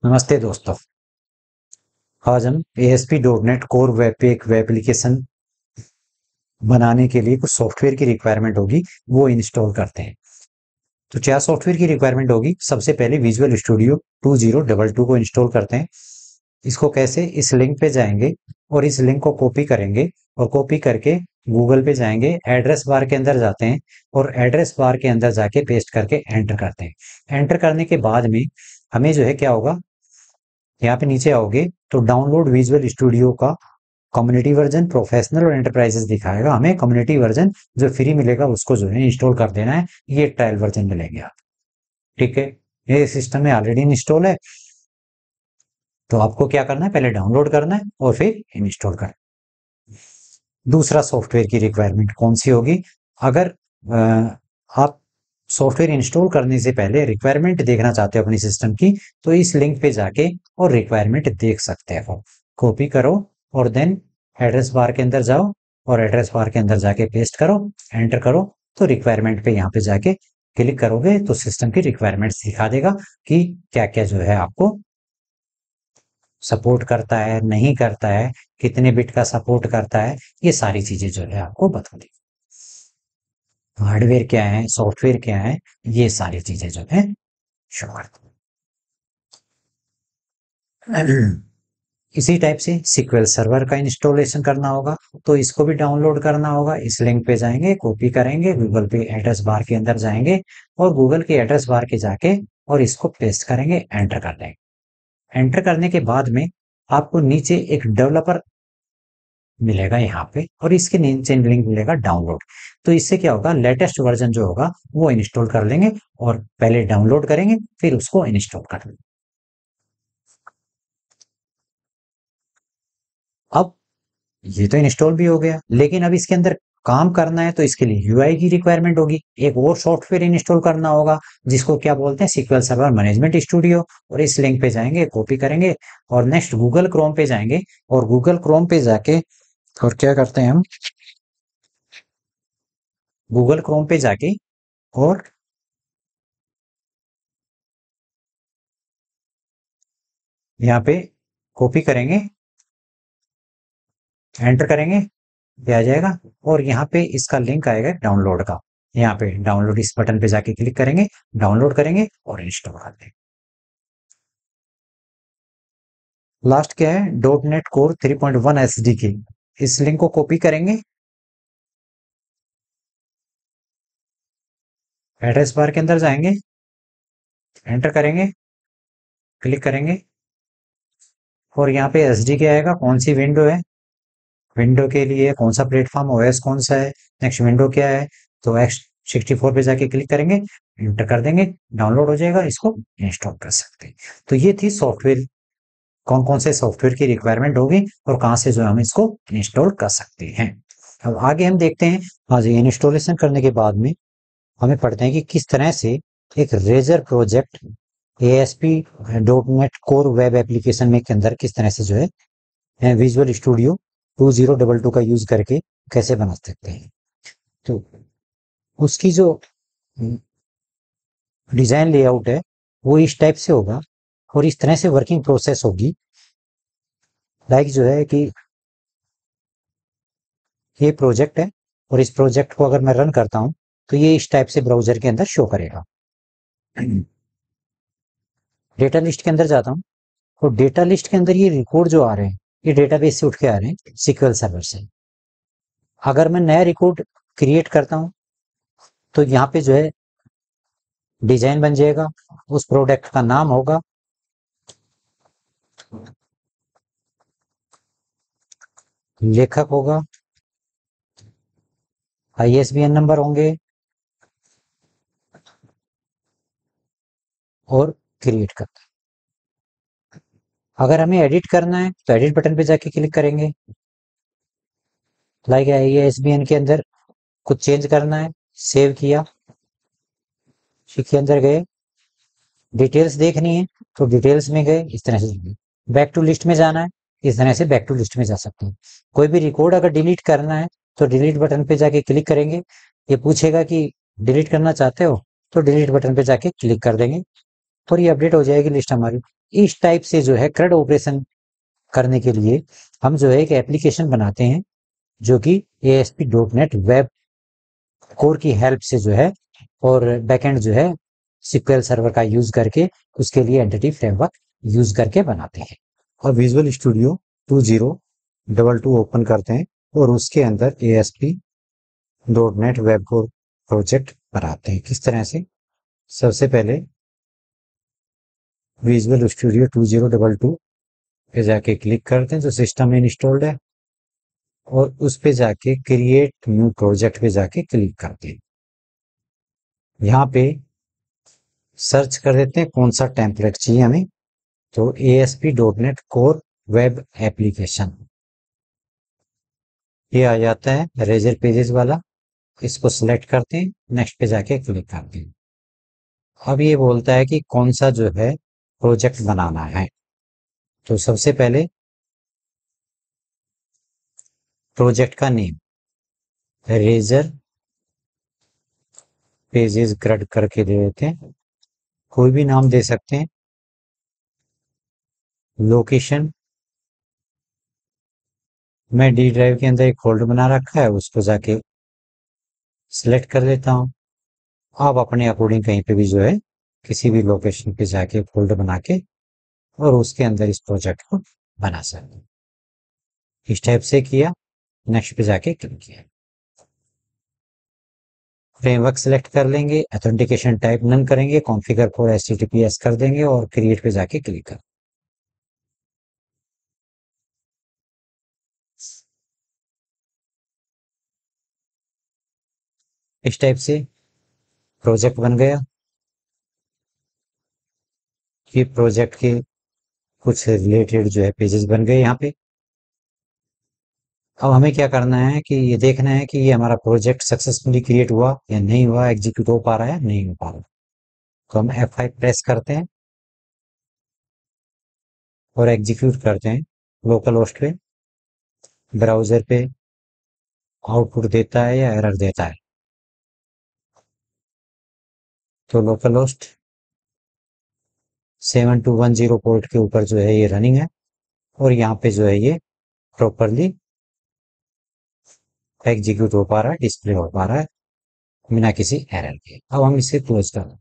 नमस्ते दोस्तों। आज हम ASP.NET कोर वेब पे एक वेब एप्लीकेशन बनाने के लिए कुछ सॉफ्टवेयर की रिक्वायरमेंट होगी, वो इंस्टॉल करते हैं। तो क्या सॉफ्टवेयर की रिक्वायरमेंट होगी? सबसे पहले विजुअल स्टूडियो 2022 को इंस्टॉल करते हैं। इसको कैसे? इस लिंक पे जाएंगे और इस लिंक को कॉपी करेंगे और कॉपी करके गूगल पे जाएंगे, एड्रेस बार के अंदर जाते हैं और एड्रेस बार के अंदर जाके पेस्ट करके एंटर करते हैं। एंटर करने के बाद में हमें जो है क्या होगा, यहाँ पे नीचे आओगे तो डाउनलोड विजुअल स्टूडियो का कम्युनिटी वर्जन, प्रोफेशनल और एंटरप्राइजेस दिखाएगा। हमें कम्युनिटी वर्जन जो फ्री मिलेगा उसको जो है इंस्टॉल कर देना है। ये ट्रायल वर्जन मिलेंगे आप, ठीक है। ये सिस्टम में ऑलरेडी इंस्टॉल है, तो आपको क्या करना है, पहले डाउनलोड करना है और फिर इंस्टॉल करना है। दूसरा सॉफ्टवेयर की रिक्वायरमेंट कौन सी होगी? अगर आप सॉफ्टवेयर इंस्टॉल करने से पहले रिक्वायरमेंट देखना चाहते हो अपनी सिस्टम की, तो इस लिंक पे जाके और रिक्वायरमेंट देख सकते हो। कॉपी करो और देन एड्रेस बार के अंदर जाओ और एड्रेस बार के अंदर जाके पेस्ट करो, एंटर करो। तो रिक्वायरमेंट पे यहाँ पे जाके क्लिक करोगे तो सिस्टम की रिक्वायरमेंट्स दिखा देगा कि क्या क्या जो है आपको सपोर्ट करता है, नहीं करता है, कितने बिट का सपोर्ट करता है, ये सारी चीजें जो है आपको बता देगी। हार्डवेयर क्या है, सॉफ्टवेयर क्या है, ये सारी चीजें जो है शो करती है। इसी टाइप से SQL सर्वर का इंस्टॉलेशन करना होगा, तो इसको भी डाउनलोड करना होगा। इस लिंक पे जाएंगे, कॉपी करेंगे, गूगल पे एड्रेस बार के अंदर जाएंगे और गूगल के एड्रेस बार के जाके और इसको पेस्ट करेंगे, एंटर कर देंगे। एंटर करने के बाद में आपको नीचे एक डेवलपर मिलेगा यहाँ पे और इसके नीचे लिंक मिलेगा डाउनलोड। तो इससे क्या होगा, लेटेस्ट वर्जन जो होगा वो इंस्टॉल कर लेंगे और पहले डाउनलोड करेंगे फिर उसको इंस्टॉल कर लेंगे। अब ये तो इंस्टॉल भी हो गया, लेकिन अब इसके अंदर काम करना है तो इसके लिए यूआई की रिक्वायरमेंट होगी। एक और सॉफ्टवेयर इंस्टॉल करना होगा जिसको क्या बोलते हैं, SQL सर्वर मैनेजमेंट स्टूडियो। और इस लिंक पे जाएंगे, कॉपी करेंगे और नेक्स्ट गूगल क्रोम पे जाएंगे और गूगल क्रोम पे जाके और क्या करते हैं हम, गूगल क्रोम पे जाके और यहाँ पे कॉपी करेंगे, एंटर करेंगे, ये आ जाएगा और यहाँ पे इसका लिंक आएगा डाउनलोड का। यहाँ पे डाउनलोड इस बटन पे जाके क्लिक करेंगे, डाउनलोड करेंगे और इंस्टॉल कर देंगे। लास्ट क्या है, .NET Core 3.1 SDK। इस लिंक को कॉपी करेंगे, एड्रेस बार के अंदर जाएंगे, एंटर करेंगे, क्लिक करेंगे और यहाँ पे SDK आएगा। कौन सी विंडो है, विंडो के लिए कौन सा प्लेटफॉर्म, OS कौन सा है, नेक्स्ट विंडो क्या है, तो X64 पे जाके क्लिक करेंगे, एंटर कर देंगे, डाउनलोड हो जाएगा, इसको इंस्टॉल कर सकते हैं। तो ये थी सॉफ्टवेयर, कौन कौन से सॉफ्टवेयर की रिक्वायरमेंट होगी और कहाँ से जो हम इसको इंस्टॉल कर सकते हैं। अब आगे हम देखते हैं। आज इंस्टॉलेशन करने के बाद में हमें पढ़ते हैं कि किस तरह से एक Razor project ASP.NET core web application में के अंदर किस तरह से जो है विजुअल स्टूडियो 2022 का यूज करके कैसे बना सकते हैं। तो उसकी जो डिजाइन लेआउट है वो इस टाइप से होगा और इस तरह से वर्किंग प्रोसेस होगी। लाइक जो है कि ये प्रोजेक्ट है और इस प्रोजेक्ट को अगर मैं रन करता हूं तो ये इस टाइप से ब्राउजर के अंदर शो करेगा। डेटा लिस्ट के अंदर जाता हूं तो डेटा लिस्ट के अंदर ये रिकॉर्ड जो आ रहे हैं ये डेटाबेस से उठ के आ रहे हैं, SQL सर्वर से। अगर मैं नया रिकॉर्ड क्रिएट करता हूं तो यहाँ पे जो है डिजाइन बन जाएगा, उस प्रोडक्ट का नाम होगा, लेखक होगा, ISBN नंबर होंगे और क्रिएट करता है। अगर हमें एडिट करना है तो एडिट बटन पे जाके क्लिक करेंगे। लाइक ISBN के अंदर कुछ चेंज करना है, सेव किया, के अंदर गए, डिटेल्स देखनी है तो डिटेल्स में गए, इस तरह से बैक टू लिस्ट में जाना है, इस तरह से बैक टू लिस्ट में जा सकते हैं। कोई भी रिकॉर्ड अगर डिलीट करना है तो डिलीट बटन पे जाके क्लिक करेंगे, ये पूछेगा कि डिलीट करना चाहते हो तो डिलीट बटन पे जाके क्लिक कर देंगे और ये अपडेट हो जाएगी लिस्ट हमारी। इस टाइप से जो है CRUD ऑपरेशन करने के लिए हम जो है एक एप्लीकेशन बनाते हैं जो कि ASP.NET वेब कोर की हेल्प से जो है और बैकएंड जो है SQL सर्वर का यूज करके उसके लिए एंटिटी फ्रेमवर्क यूज करके बनाते हैं। और विजुअल स्टूडियो 2022 ओपन करते हैं और उसके अंदर ASP.NET वेब कोर प्रोजेक्ट बनाते हैं। किस तरह से? सबसे पहले विजुअल स्टूडियो 2022 पे जाके क्लिक करते हैं जो सिस्टम में इंस्टॉल्ड है और उस पे जाके क्रिएट न्यू प्रोजेक्ट पे जाके क्लिक करते हैं। यहाँ पे सर्च कर देते हैं कौन सा टेम्पलेट चाहिए हमें, तो ASP.NET कोर वेब एप्लीकेशन ये आ जाता है रेजर पेजेस वाला। इसको सिलेक्ट करते हैं, नेक्स्ट पे जाके क्लिक करते हैं। अब ये बोलता है कि कौन सा जो है प्रोजेक्ट बनाना है। तो सबसे पहले प्रोजेक्ट का नेम रेजर पेजेस ग्रड करके दे देते हैं, कोई भी नाम दे सकते हैं। लोकेशन मैं डी ड्राइव के अंदर एक फोल्डर बना रखा है, उसको जाके सिलेक्ट कर लेता हूँ। आप अपने अकॉर्डिंग कहीं पे भी जो है किसी भी लोकेशन पे जाके फोल्डर बना के और उसके अंदर इस प्रोजेक्ट को बना सकते हैं। इस टाइप से किया, नेक्स्ट पे जाके क्लिक किया। फ्रेमवर्क सिलेक्ट कर लेंगे, ऑथेंटिकेशन टाइप नन करेंगे, कॉन्फ़िगर फॉर HTTPS कर देंगे और क्रिएट पे जाके क्लिक कर। इस टाइप से प्रोजेक्ट बन गया। ये प्रोजेक्ट के कुछ रिलेटेड जो है पेजेस बन गए यहाँ पे। अब हमें क्या करना है कि ये देखना है कि ये हमारा प्रोजेक्ट सक्सेसफुली क्रिएट हुआ या नहीं हुआ, एग्जीक्यूट हो पा रहा है नहीं हो पा रहा। तो हम F5 प्रेस करते हैं और एग्जीक्यूट करते हैं लोकल होस्ट पे। ब्राउजर पे आउटपुट देता है या एरर देता है, तो लोकल होस्ट 7210 पोर्ट के ऊपर जो है ये रनिंग है और यहाँ पे जो है ये प्रॉपरली एग्जीक्यूट हो पा रहा है, डिस्प्ले हो पा रहा है बिना किसी एरर के। अब हम इसे क्लोज कर दें।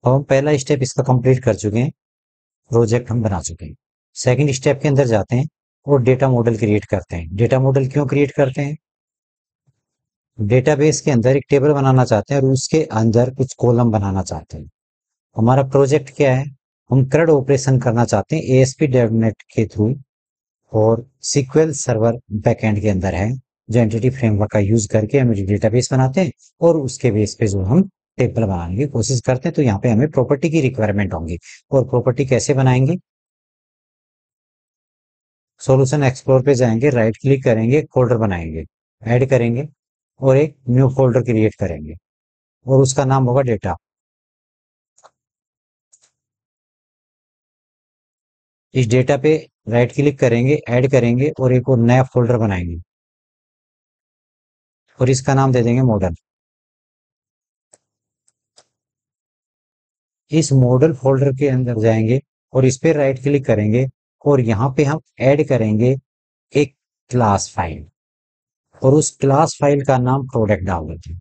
अब हम पहला स्टेप इसका कंप्लीट कर चुके हैं, प्रोजेक्ट हम बना चुके हैं। सेकंड स्टेप के अंदर जाते हैं और डेटा मॉडल क्रिएट करते हैं। डेटा मॉडल क्यों क्रिएट करते हैं? डेटाबेस के अंदर एक टेबल बनाना चाहते हैं और उसके अंदर कुछ कॉलम बनाना चाहते हैं। हमारा प्रोजेक्ट क्या है? हम CRUD ऑपरेशन करना चाहते हैं ASP.NET के थ्रू और SQL सर्वर बैकएंड के अंदर है जो एंटिटी फ्रेमवर्क का यूज करके हम डेटाबेस बनाते हैं और उसके बेस पे जो हम टेबल बनाने की कोशिश करते हैं। तो यहाँ पे हमें प्रॉपर्टी की रिक्वायरमेंट होंगी और प्रॉपर्टी कैसे बनाएंगे? सॉल्यूशन एक्सप्लोर पे जाएंगे, राइट क्लिक करेंगे, फोल्डर बनाएंगे, ऐड करेंगे और एक न्यू फोल्डर क्रिएट करेंगे और उसका नाम होगा डेटा। इस डेटा पे राइट क्लिक करेंगे, ऐड करेंगे और एक और नया फोल्डर बनाएंगे और इसका नाम दे देंगे मॉडल। इस मॉडल फोल्डर के अंदर जाएंगे और इस पे राइट क्लिक करेंगे और यहाँ पे हम ऐड करेंगे एक क्लास फाइल और उस क्लास फाइल का नाम प्रोडक्ट डाल देते हैं।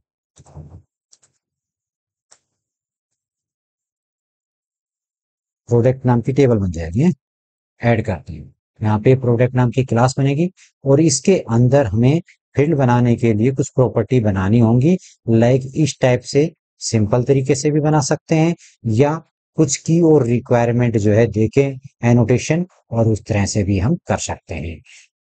प्रोडक्ट नाम की टेबल बन जाएगी, ऐड करते हैं। यहाँ पे प्रोडक्ट नाम की क्लास बनेगी और इसके अंदर हमें फील्ड बनाने के लिए कुछ प्रॉपर्टी बनानी होंगी। लाइक इस टाइप से सिंपल तरीके से भी बना सकते हैं या कुछ की और रिक्वायरमेंट जो है देके एनोटेशन और उस तरह से भी हम कर सकते हैं।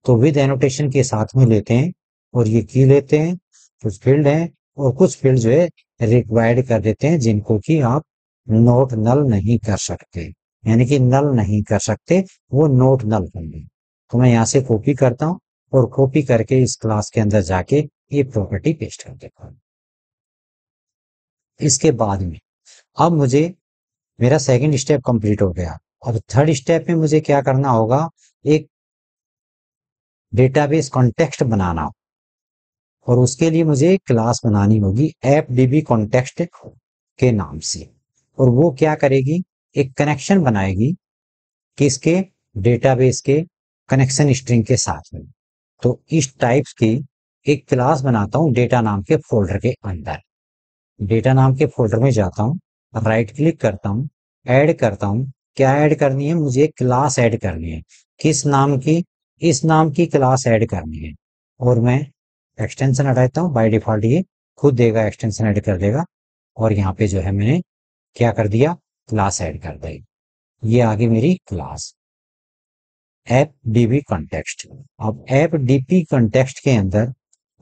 तो विद एनोटेशन के साथ में लेते हैं और ये की लेते हैं, कुछ फील्ड हैं और कुछ फील्ड जो है रिक्वायर्ड कर देते हैं जिनको कि आप नोट नल नहीं कर सकते, यानी कि नल नहीं कर सकते, वो नोट नल होंगे। तो मैं यहाँ से कॉपी करता हूँ और कॉपी करके इस क्लास के अंदर जाके ये प्रॉपर्टी पेस्ट कर देता हूँ। इसके बाद में अब मुझे मेरा सेकंड स्टेप कंप्लीट हो गया। अब थर्ड स्टेप में मुझे क्या करना होगा? एक डेटाबेस कॉन्टेक्स्ट बनाना और उसके लिए मुझे एक क्लास बनानी होगी ऐप DB कॉन्टेक्स्ट के नाम से और वो क्या करेगी, एक कनेक्शन बनाएगी किसके, डेटाबेस के कनेक्शन स्ट्रिंग के साथ में। तो इस टाइप्स की एक क्लास बनाता हूं डेटा नाम के फोल्डर के अंदर। डेटा नाम के फोल्डर में जाता हूँ, राइट क्लिक करता हूँ, ऐड करता हूँ। क्या ऐड करनी है, मुझे क्लास ऐड करनी है। किस नाम की, इस नाम की क्लास ऐड करनी है। और मैं एक्सटेंशन हटाता हूँ, बाय डिफॉल्ट ये खुद देगा, एक्सटेंशन ऐड कर देगा। और यहाँ पे जो है मैंने क्या कर दिया, क्लास ऐड कर दी। ये आगे मेरी क्लास ऐप डीबी कॉन्टेक्स्ट। अब ऐप डीबी कॉन्टेक्स्ट के अंदर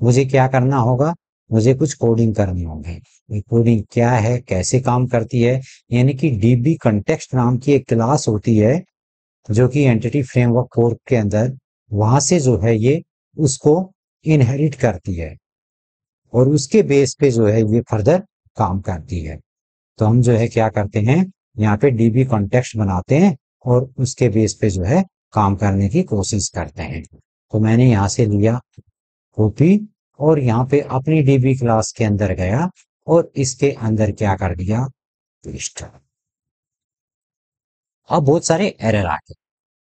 मुझे क्या करना होगा, मुझे कुछ कोडिंग करनी होगी। कोडिंग क्या है, कैसे काम करती है, यानी कि डीबी कॉन्टेक्स्ट नाम की एक क्लास होती है जो कि एंटिटी फ्रेमवर्क कोर के अंदर वहां से जो है ये उसको इनहेरिट करती है और उसके बेस पे जो है ये फर्दर काम करती है। तो हम जो है क्या करते हैं, यहाँ पे डीबी कॉन्टेक्स्ट बनाते हैं और उसके बेस पे जो है काम करने की कोशिश करते हैं। तो मैंने यहाँ से लिया कॉपी और यहाँ पे अपनी डीबी क्लास के अंदर गया और इसके अंदर क्या कर दिया, पेस्ट। अब बहुत सारे एरर आ गए,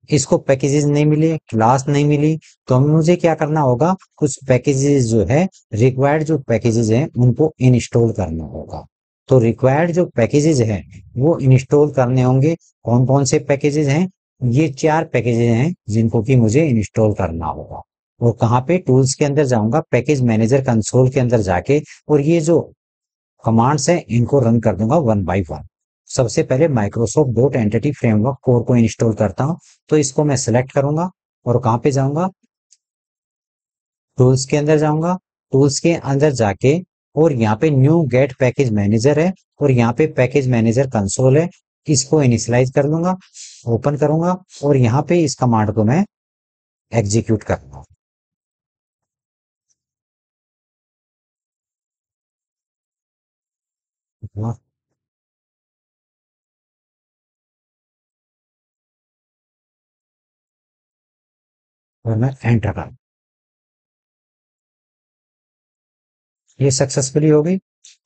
इसको पैकेजेस नहीं मिले, क्लास नहीं मिली। तो मुझे क्या करना होगा, कुछ पैकेजेस जो है, रिक्वायर्ड जो पैकेजेस हैं उनको इंस्टॉल करना होगा। तो रिक्वायर्ड जो पैकेजेस हैं वो इंस्टॉल करने होंगे। कौन कौन से पैकेजेस हैं, ये 4 पैकेजेस हैं जिनको कि मुझे इंस्टॉल करना होगा। और कहाँ पे, टूल्स के अंदर जाऊंगा, पैकेज मैनेजर कंसोल के अंदर जाके, और ये जो कमांड्स हैं इनको रन कर दूंगा वन बाय वन। सबसे पहले Microsoft dot entity framework core को इंस्टॉल करता हूं। तो इसको मैं सिलेक्ट करूंगा और कहां पे जाऊंगा, टूल्स के अंदर जाऊंगा। टूल्स के अंदर जाके और यहाँ पे न्यू गेट पैकेज मैनेजर है और यहाँ पे पैकेज मैनेजर कंसोल है, इसको इनिशियलाइज कर लूंगा, ओपन करूंगा और यहाँ पे इस कमांड को मैं एग्जीक्यूट करूंगा। और मैं एंटर कर, ये सक्सेसफुली हो गई।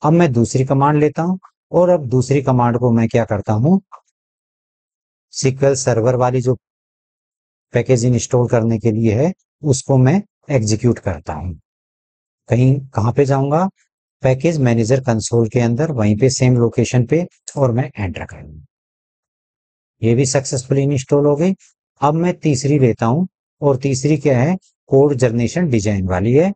अब मैं दूसरी कमांड लेता हूं और अब दूसरी कमांड को मैं क्या करता हूं, सीक्वल सर्वर वाली जो पैकेज इंस्टॉल करने के लिए है उसको मैं एग्जीक्यूट करता हूं। कहीं कहां पे जाऊंगा, पैकेज मैनेजर कंसोल के अंदर, वहीं पे सेम लोकेशन पे, और मैं एंटर करूंगा। ये भी सक्सेसफुली इंस्टॉल हो गई। अब मैं तीसरी लेता हूं और तीसरी क्या है, कोड जनरेशन डिजाइन वाली है।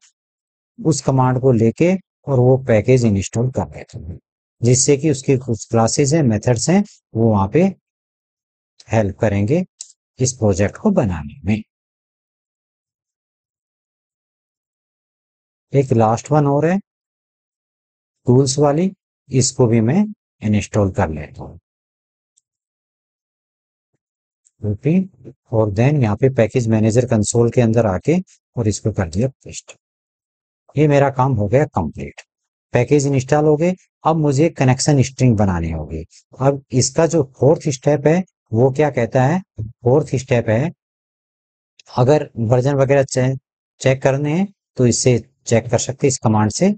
उस कमांड को लेके और वो पैकेज इंस्टॉल कर लेता हूं, जिससे कि उसके कुछ क्लासेस हैं, मेथड्स हैं, वो वहां पे हेल्प करेंगे इस प्रोजेक्ट को बनाने में। एक लास्ट वन और है, टूल्स वाली, इसको भी मैं इंस्टॉल कर लेता हूँ। ओके, और देन यहाँ पे पैकेज मैनेजर कंसोल के अंदर आके और इसको कर दिया पेस्ट। ये मेरा काम हो गया कंप्लीट, पैकेज इंस्टॉल हो गए। अब मुझे कनेक्शन स्ट्रिंग बनानी होगी। अब इसका जो फोर्थ स्टेप है वो क्या कहता है, फोर्थ स्टेप है, अगर वर्जन वगैरह चेक करने हैं तो इससे चेक कर सकते हैं, इस कमांड से।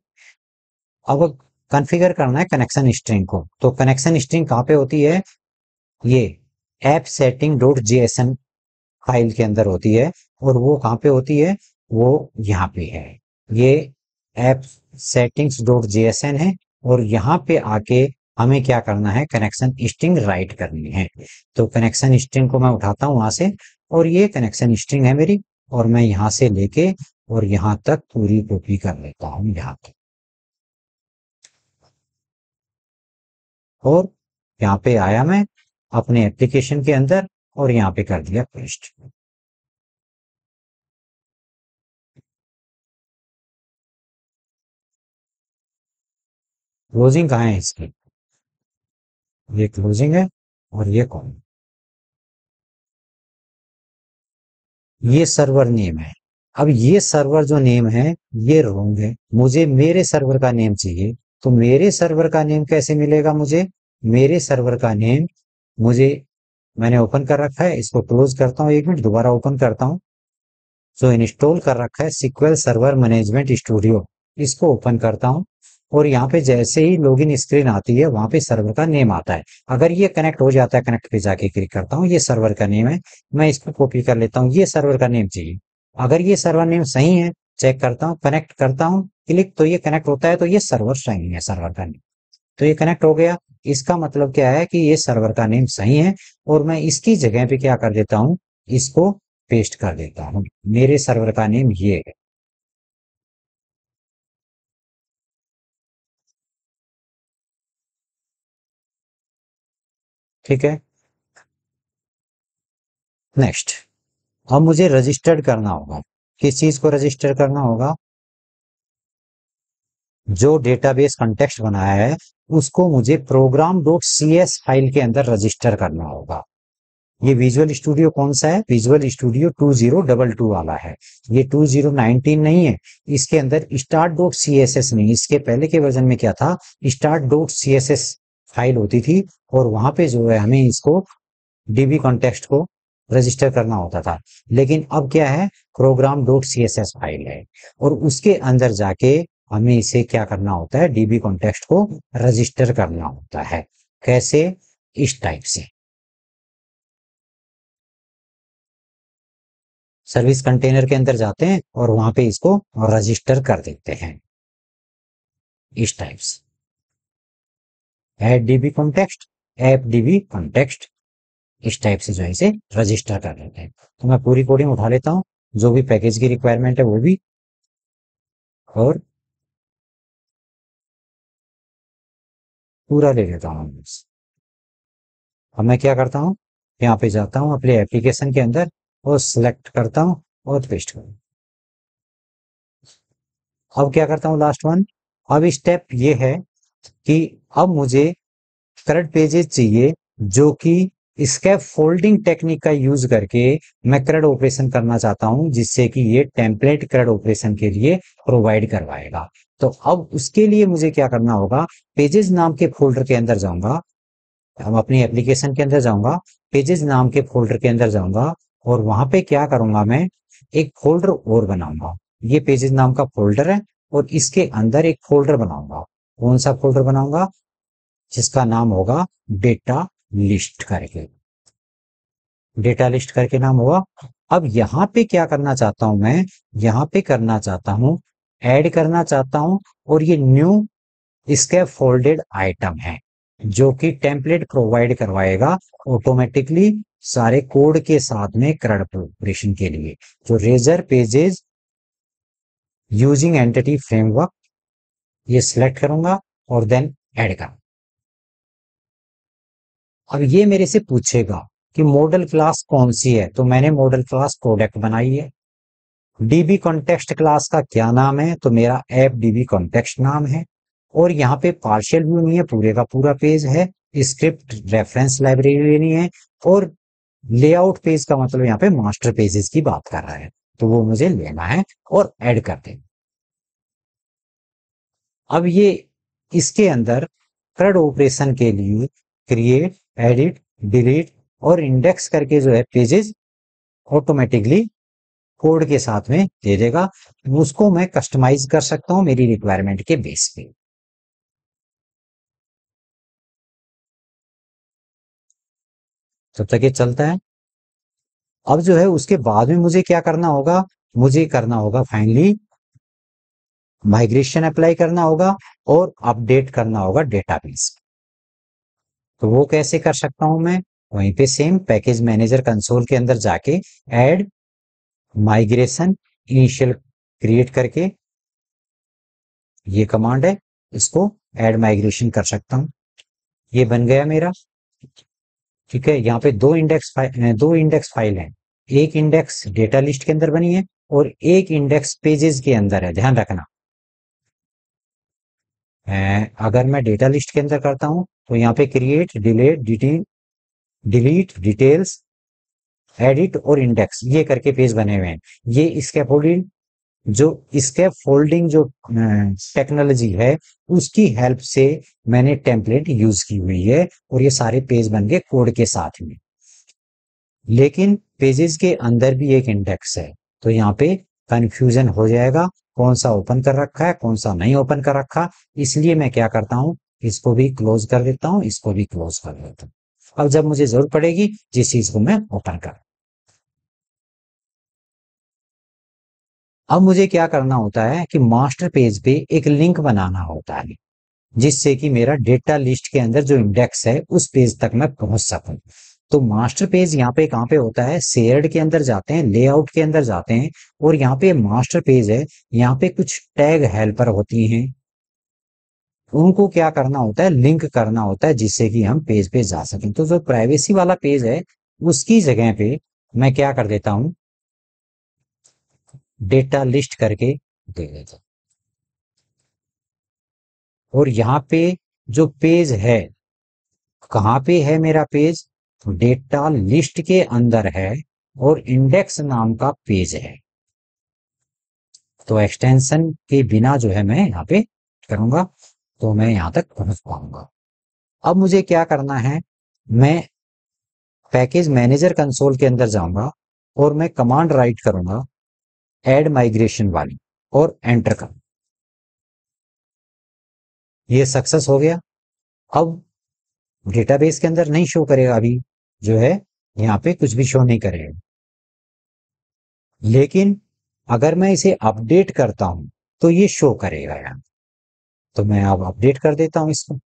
अब कॉन्फ़िगर करना है कनेक्शन स्ट्रिंग को, तो कनेक्शन स्ट्रिंग कहाँ पे होती है, ये app setting dot JSON file के अंदर होती है। और वो कहाँ पे होती है, वो यहाँ पे है, ये ऐप सेटिंग्स डॉट जेएसएन है। और यहाँ पे आके हमें क्या करना है, कनेक्शन स्ट्रिंग राइट करनी है। तो कनेक्शन स्ट्रिंग को मैं उठाता हूँ वहां से, और ये कनेक्शन स्ट्रिंग है मेरी, और मैं यहाँ से लेके और यहाँ तक पूरी कॉपी कर लेता हूँ यहाँ तक। और यहाँ पे आया मैं अपने एप्लीकेशन के अंदर और यहाँ पे कर दिया पेस्ट। क्लोजिंग कहाँ है इसकी, ये क्लोजिंग है और ये कौन, ये सर्वर नेम है। अब ये सर्वर जो नेम है ये रॉन्ग है, मुझे मेरे सर्वर का नेम चाहिए। तो मेरे सर्वर का नेम कैसे मिलेगा मुझे, मेरे सर्वर का नेम मुझे, मैंने ओपन कर रखा है, इसको क्लोज करता हूँ, 1 मिनट दोबारा ओपन करता हूँ। जो इंस्टॉल कर रखा है सीक्वल सर्वर मैनेजमेंट स्टूडियो, इसको ओपन करता हूँ। और यहाँ पे जैसे ही लॉगिन स्क्रीन आती है वहां पे सर्वर का नेम आता है। अगर ये कनेक्ट हो जाता है, कनेक्ट पे जाके क्लिक करता हूँ, ये सर्वर का नेम है, मैं इसको कॉपी कर लेता हूँ, ये सर्वर का नेम चाहिए। अगर ये सर्वर नेम सही है, चेक करता हूँ, कनेक्ट करता हूँ क्लिक, तो ये कनेक्ट होता है, तो ये सर्वर सही है, सर्वर का नेम। तो ये कनेक्ट हो गया। इसका मतलब क्या है कि ये सर्वर का नेम सही है, और मैं इसकी जगह पे क्या कर देता हूँ, इसको पेस्ट कर देता हूँ। मेरे सर्वर का नेम ये है। ठीक है। नेक्स्ट, अब मुझे रजिस्टर्ड करना होगा। किस चीज को रजिस्टर करना होगा? जो डेटाबेस कंटेक्स्ट बनाया है उसको मुझे program dot C S file के अंदर रजिस्टर करना होगा। ये विजुअल स्टूडियो कौन सा है? विजुअल स्टूडियो 2022 वाला है। ये 2019 नहीं है। इसके अंदर start dot C S S नहीं, इसके पहले के वर्जन में क्या था, start dot C S S file होती थी, और वहां पे जो है हमें इसको डीबी कॉन्टेक्स्ट को रजिस्टर करना होता था। लेकिन अब क्या है, program dot C S S file है, और उसके अंदर जाके हमें इसे क्या करना होता है, डीबी कॉन्टेक्स्ट को रजिस्टर करना होता है। कैसे? इस टाइप से सर्विस कंटेनर के अंदर जाते हैं और वहां पे इसको रजिस्टर कर देते हैं, इस टाइप से। Add dB context, app dB context, इस टाइप से जो है इसे रजिस्टर कर लेते हैं। तो मैं पूरी कोडिंग उठा लेता हूँ, जो भी पैकेज की रिक्वायरमेंट है वो भी, और पूरा ले लेता हूँ। अब मैं क्या करता हूँ, यहाँ पे जाता हूँ अपने एप्लीकेशन के अंदर और सिलेक्ट करता हूँ और पेस्ट करता हूँ। अब क्या करता हूँ, लास्ट वन। अब स्टेप ये है कि अब मुझे करंट पेजेस चाहिए जो कि स्कैप फोल्डिंग टेक्निक का यूज करके मैं CRUD ऑपरेशन करना चाहता हूं, जिससे कि ये टेम्पलेट CRUD ऑपरेशन के लिए प्रोवाइड करवाएगा। तो अब उसके लिए मुझे क्या करना होगा, पेजेस नाम के फोल्डर के अंदर जाऊंगा, हम अपनी एप्लीकेशन के अंदर जाऊंगा, पेजेस नाम के फोल्डर के अंदर जाऊंगा, और वहां पे क्या करूंगा, मैं एक फोल्डर और बनाऊंगा। ये पेजेस नाम का फोल्डर है, और इसके अंदर एक फोल्डर बनाऊंगा। कौन सा फोल्डर बनाऊंगा? जिसका नाम होगा डेटा लिस्ट करके, डेटा लिस्ट करके नाम होगा। अब यहाँ पे क्या करना चाहता हूं मैं, यहाँ पे करना चाहता हूं, ऐड करना चाहता हूं, और ये न्यू इसके फोल्डेड आइटम है, जो कि टेम्पलेट प्रोवाइड करवाएगा ऑटोमेटिकली सारे कोड के साथ में CRUD ऑपरेशन के लिए, जो Razor pages using entity framework, ये सिलेक्ट करूंगा और देन ऐड करूंगा। अब ये मेरे से पूछेगा कि मॉडल क्लास कौन सी है, तो मैंने मॉडल क्लास प्रोडक्ट बनाई है। डीबी कॉन्टेक्स्ट क्लास का क्या नाम है, तो मेरा ऐप डीबी कॉन्टेक्स्ट नाम है। और यहाँ पे पार्शियल व्यू नहीं है, पूरे का पूरा पेज है। स्क्रिप्ट रेफरेंस लाइब्रेरी लेनी है, और लेआउट पेज का मतलब यहाँ पे मास्टर पेजेस की बात कर रहा है, तो वो मुझे लेना है और ऐड कर देना। अब ये इसके अंदर CRUD ऑपरेशन के लिए क्रिएट, एडिट, डिलीट और इंडेक्स करके जो है पेजेस ऑटोमेटिकली कोड के साथ में दे देगा। उसको मैं कस्टमाइज कर सकता हूं मेरी रिक्वायरमेंट के बेस पे। तब तक ये चलता है। अब जो है उसके बाद में मुझे क्या करना होगा, मुझे करना होगा फाइनली माइग्रेशन अप्लाई करना होगा और अपडेट करना होगा डेटाबेस। तो वो कैसे कर सकता हूं मैं, वहीं पे सेम पैकेज मैनेजर कंसोल के अंदर जाके ऐड माइग्रेशन इनिशियल क्रिएट करके, ये कमांड है, इसको ऐड माइग्रेशन कर सकता हूं। ये बन गया मेरा। ठीक है, यहाँ पे दो इंडेक्स फाइल है। एक इंडेक्स डेटा लिस्ट के अंदर बनी है, और एक इंडेक्स पेजेस के अंदर है, ध्यान रखना। अगर मैं डेटा लिस्ट के अंदर करता हूं तो यहाँ पे क्रिएट, डिलीट, डिटेल्स, एडिट और इंडेक्स, ये करके पेज बने हुए हैं। ये स्कैफोल्डिंग, जो स्केप फोल्डिंग जो टेक्नोलॉजी है, उसकी हेल्प से मैंने टेम्पलेट यूज की हुई है, और ये सारे पेज बन गए कोड के साथ में। लेकिन पेजेस के अंदर भी एक इंडेक्स है, तो यहाँ पे कंफ्यूजन हो जाएगा, कौन सा ओपन कर रखा है, कौन सा नहीं ओपन कर रखा। इसलिए मैं क्या करता हूँ, इसको भी क्लोज कर देता हूँ, इसको भी क्लोज कर देता हूँ। अब जब मुझे जरूरत पड़ेगी जिस चीज को मैं ओपन कर, अब मुझे क्या करना होता है कि मास्टर पेज पे एक लिंक बनाना होता है, जिससे कि मेरा डेटा लिस्ट के अंदर जो इंडेक्स है उस पेज तक मैं पहुंच सकूं। तो मास्टर पेज यहाँ पे कहाँ पे होता है, शेयर्ड के अंदर जाते हैं, लेआउट के अंदर जाते हैं, और यहाँ पे मास्टर पेज है, यहाँ पे कुछ टैग हेल्पर होती हैं, उनको क्या करना होता है, लिंक करना होता है, जिससे कि हम पेज पे जा सकें। तो जो प्राइवेसी वाला पेज है उसकी जगह पे मैं क्या कर देता हूँ, डेटा लिस्ट करके दे देता हूँ। और यहाँ पे जो पेज है, कहाँ पे है मेरा पेज, डेटा लिस्ट के अंदर है, और इंडेक्स नाम का पेज है। तो एक्सटेंशन के बिना जो है मैं यहाँ पे करूंगा तो मैं यहाँ तक पहुंच पाऊंगा। अब मुझे क्या करना है, मैं पैकेज मैनेजर कंसोल के अंदर जाऊंगा और मैं कमांड राइट करूंगा, ऐड माइग्रेशन वाली, और एंटर करूंगा। ये सक्सेस हो गया। अब डेटाबेस के अंदर नहीं शो करेगा अभी, जो है यहाँ पे कुछ भी शो नहीं करेगा, लेकिन अगर मैं इसे अपडेट करता हूं तो ये शो करेगा यहाँ। तो मैं अब अपडेट कर देता हूं इसको।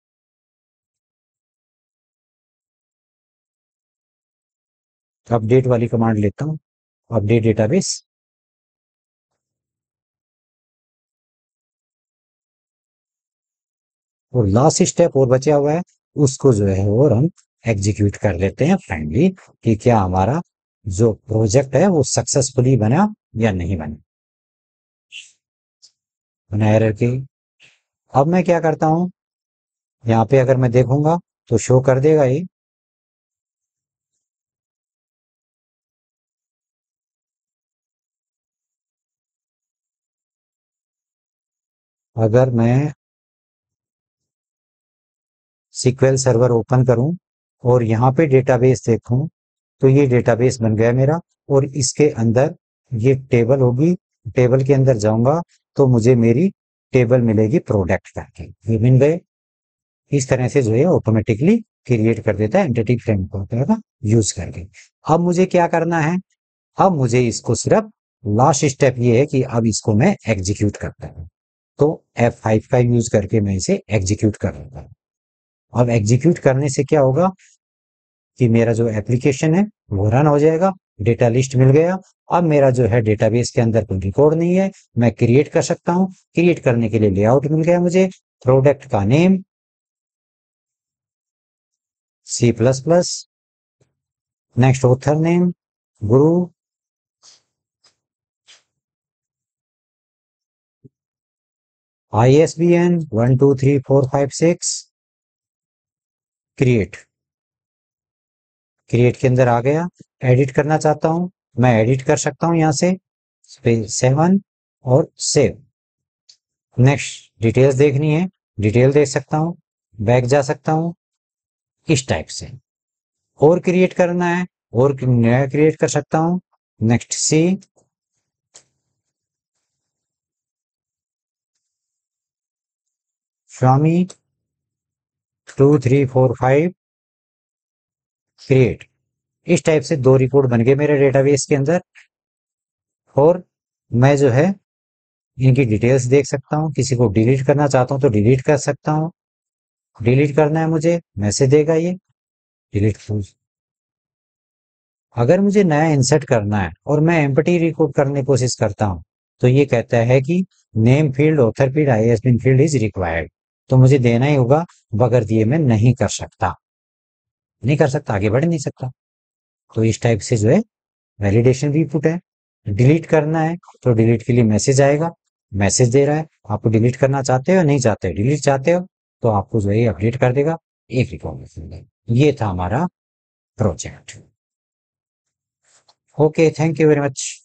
अपडेट वाली कमांड लेता हूं, अपडेट डेटाबेस। और लास्ट स्टेप और बचा हुआ है, उसको जो है और हम एग्जीक्यूट कर लेते हैं फाइनली, कि क्या हमारा जो प्रोजेक्ट है वो सक्सेसफुली बना या नहीं बना। बना एरर की। अब मैं क्या करता हूं, यहाँ पे अगर मैं देखूंगा तो शो कर देगा ये। अगर मैं सीक्वेल सर्वर ओपन करूं और यहाँ पे डेटाबेस देखूं तो ये डेटाबेस बन गया मेरा, और इसके अंदर ये टेबल होगी। टेबल के अंदर जाऊंगा तो मुझे मेरी टेबल मिलेगी प्रोडक्ट करके, ये मिल गए। इस तरह से जो है ऑटोमेटिकली क्रिएट कर देता है एंटिटी फ्रेमवर्क का यूज करके। अब मुझे क्या करना है, अब मुझे इसको सिर्फ लास्ट स्टेप ये है कि अब इसको मैं एग्जीक्यूट करता हूँ। तो F5 का यूज करके मैं इसे एग्जीक्यूट कर लेता हूँ। अब एग्जीक्यूट करने से क्या होगा कि मेरा जो एप्लीकेशन है वो रन हो जाएगा, डेटा लिस्ट मिल गया। अब मेरा जो है डेटाबेस के अंदर कोई रिकॉर्ड नहीं है, मैं क्रिएट कर सकता हूँ। क्रिएट करने के लिए लेआउट मिल गया मुझे, प्रोडक्ट का name C++, next author name गुरु, ISBN 123456, क्रिएट। क्रिएट के अंदर आ गया। एडिट करना चाहता हूं, मैं एडिट कर सकता हूं यहां से 7 और सेव। नेक्स्ट डिटेल्स देखनी है, डिटेल देख सकता हूं, बैक जा सकता हूं, इस टाइप से। और क्रिएट करना है और नया क्रिएट कर सकता हूं, नेक्स्ट सी, स्वामी 2345, क्रिएट। इस टाइप से 2 रिकॉर्ड बन गए मेरे डेटाबेस के अंदर। और मैं जो है इनकी डिटेल्स देख सकता हूँ, किसी को डिलीट करना चाहता हूँ तो डिलीट कर सकता हूँ। डिलीट करना है मुझे, मैसेज देगा ये, डिलीट। अगर मुझे नया इंसर्ट करना है और मैं एम्प्टी रिकॉर्ड करने की कोशिश करता हूँ तो ये कहता है कि name field, author field, ISBN field is required. तो मुझे देना ही होगा, बगैर दिए मैं नहीं कर सकता, नहीं कर सकता, आगे बढ़ नहीं सकता। तो इस टाइप से जो है वैलिडेशन भी पुट है। डिलीट करना है तो डिलीट के लिए मैसेज आएगा, मैसेज दे रहा है आपको डिलीट करना चाहते हो, नहीं चाहते हो, डिलीट चाहते हो तो आपको जो है अपडेट कर देगा, एक रिकॉर्ड। ये था हमारा project. Okay, thank you very much.